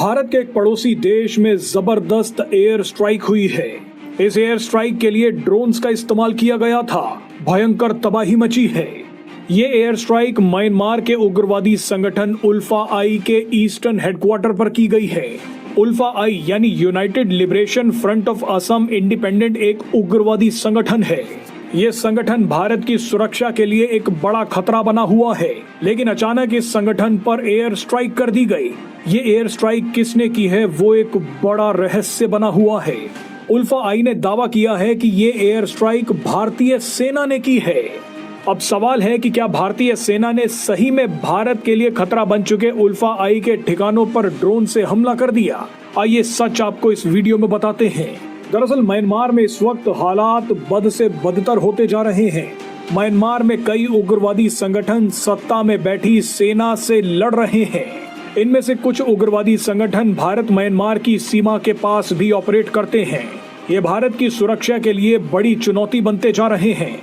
भारत के एक पड़ोसी देश में जबरदस्त एयर स्ट्राइक हुई है। इस एयर स्ट्राइक के लिए ड्रोन्स का इस्तेमाल किया गया था। भयंकर तबाही मची है। ये एयर स्ट्राइक म्यांमार के उग्रवादी संगठन उल्फा आई के ईस्टर्न हेडक्वार्टर पर की गई है। उल्फा आई यानी United liberation front of Assam independent एक उग्रवादी संगठन है। ये संगठन भारत की सुरक्षा के लिए एक बड़ा खतरा बना हुआ है, लेकिन अचानक इस संगठन पर एयर स्ट्राइक कर दी गई। ये एयर स्ट्राइक किसने की है वो एक बड़ा रहस्य बना हुआ है। उल्फा आई ने दावा किया है कि ये एयर स्ट्राइक भारतीय सेना ने की है। अब सवाल है कि क्या भारतीय सेना ने सही में भारत के लिए खतरा बन चुके उल्फा आई के ठिकानों पर ड्रोन से हमला कर दिया? आइए सच आपको इस वीडियो में बताते हैं। दरअसल म्यांमार में इस वक्त हालात बद से बदतर होते जा रहे हैं। म्यांमार में कई उग्रवादी संगठन सत्ता में बैठी सेना से लड़ रहे हैं। इनमें से कुछ उग्रवादी संगठन भारत म्यांमार की सीमा के पास भी ऑपरेट करते हैं। ये भारत की सुरक्षा के लिए बड़ी चुनौती बनते जा रहे हैं।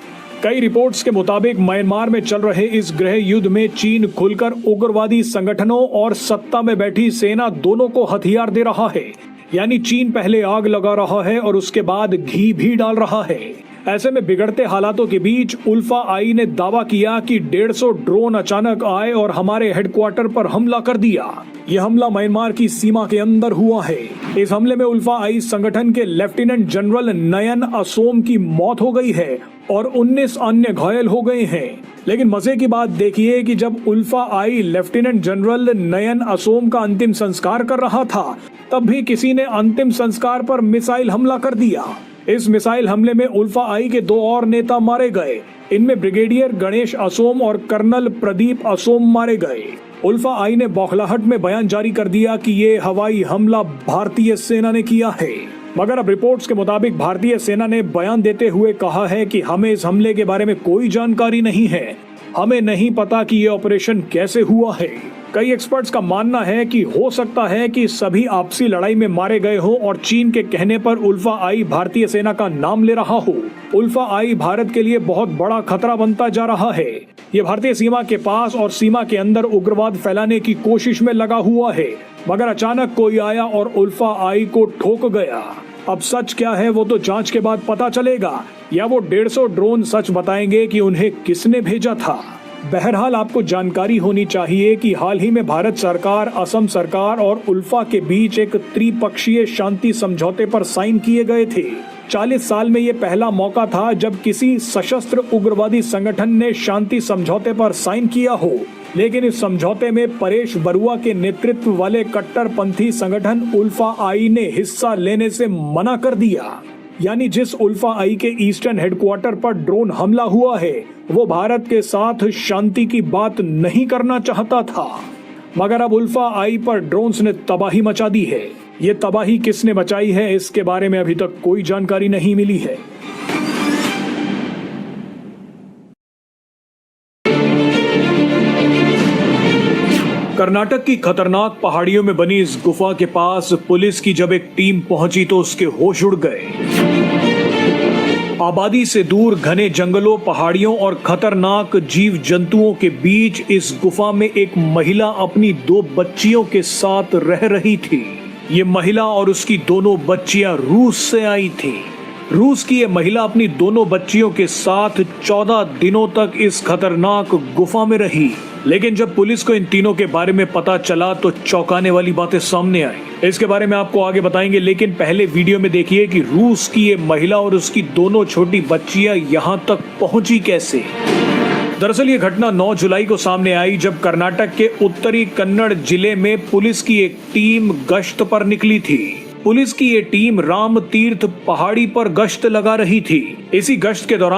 कई रिपोर्ट्स के मुताबिक म्यांमार में चल रहे इस गृह युद्ध में चीन खुलकर उग्रवादी संगठनों और सत्ता में बैठी सेना दोनों को हथियार दे रहा है। यानी चीन पहले आग लगा रहा है और उसके बाद घी भी डाल रहा है। ऐसे में बिगड़ते हालातों के बीच उल्फा आई ने दावा किया कि 150 ड्रोन अचानक आए और हमारे हेडक्वार्टर पर हमला कर दिया। यह हमला म्यांमार की सीमा के अंदर हुआ है। इस हमले में उल्फा आई संगठन के लेफ्टिनेंट जनरल नयन असोम की मौत हो गई है और 19 अन्य घायल हो गए हैं। लेकिन मजे की बात देखिए कि जब उल्फा आई लेफ्टिनेंट जनरल नयन असोम का अंतिम संस्कार कर रहा था, तब भी किसी ने अंतिम संस्कार पर मिसाइल हमला कर दिया। इस मिसाइल हमले में उल्फा आई के 2 और नेता मारे गए। इनमें ब्रिगेडियर गणेश असोम और कर्नल प्रदीप असोम मारे गए। उल्फा आई ने बौखलाहट में बयान जारी कर दिया कि ये हवाई हमला भारतीय सेना ने किया है। मगर अब रिपोर्ट्स के मुताबिक भारतीय सेना ने बयान देते हुए कहा है कि हमें इस हमले के बारे में कोई जानकारी नहीं है। हमें नहीं पता कि ये ऑपरेशन कैसे हुआ है। कई एक्सपर्ट्स का मानना है कि हो सकता है कि सभी आपसी लड़ाई में मारे गए हो और चीन के कहने पर उल्फा आई भारतीय सेना का नाम ले रहा हो। उल्फा आई भारत के लिए बहुत बड़ा खतरा बनता जा रहा है। ये भारतीय सीमा के पास और सीमा के अंदर उग्रवाद फैलाने की कोशिश में लगा हुआ है, मगर अचानक कोई आया और उल्फा आई को ठोक गया। अब सच क्या है वो तो जांच के बाद पता चलेगा, या वो 150 ड्रोन सच बताएंगे कि उन्हें किसने भेजा था। बहरहाल आपको जानकारी होनी चाहिए कि हाल ही में भारत सरकार, असम सरकार और उल्फा के बीच एक त्रिपक्षीय शांति समझौते पर साइन किए गए थे। 40 साल में ये पहला मौका था जब किसी सशस्त्र उग्रवादी संगठन ने शांति समझौते पर साइन किया हो। लेकिन इस समझौते में परेश बरुआ के नेतृत्व वाले कट्टरपंथी संगठन उल्फा आई ने हिस्सा लेने से मना कर दिया। यानी जिस उल्फा आई के ईस्टर्न हेडक्वार्टर पर ड्रोन हमला हुआ है, वो भारत के साथ शांति की बात नहीं करना चाहता था। मगर अब उल्फा आई पर ड्रोन्स ने तबाही मचा दी है। ये तबाही किसने मचाई है इसके बारे में अभी तक कोई जानकारी नहीं मिली है। कर्नाटक की खतरनाक पहाड़ियों में बनी इस गुफा के पास पुलिस की जब एक टीम पहुंची तो उसके होश उड़ गए। आबादी से दूर घने जंगलों, पहाड़ियों और खतरनाक जीव जंतुओं के बीच इस गुफा में एक महिला अपनी 2 बच्चियों के साथ रह रही थी। ये महिला और उसकी दोनों बच्चियां रूस से आई थी। रूस की ये महिला अपनी दोनों बच्चियों के साथ 14 दिनों तक इस खतरनाक गुफा में रही। लेकिन जब पुलिस को इन तीनों के बारे में पता चला तो चौंकाने वाली बातें सामने आई। इसके बारे में आपको आगे बताएंगे, लेकिन पहले वीडियो में देखिए कि रूस की ये महिला और उसकी दोनों छोटी बच्चियां यहां तक पहुंची कैसे। दरअसल ये घटना 9 जुलाई को सामने आई जब कर्नाटक के उत्तरी कन्नड़ जिले में पुलिस की एक टीम गश्त पर निकली थी। पुलिस की ये टीम राम तीर्थ पहाड़ी पर गश्त लगा रही थी। इसी गश्त के दौरान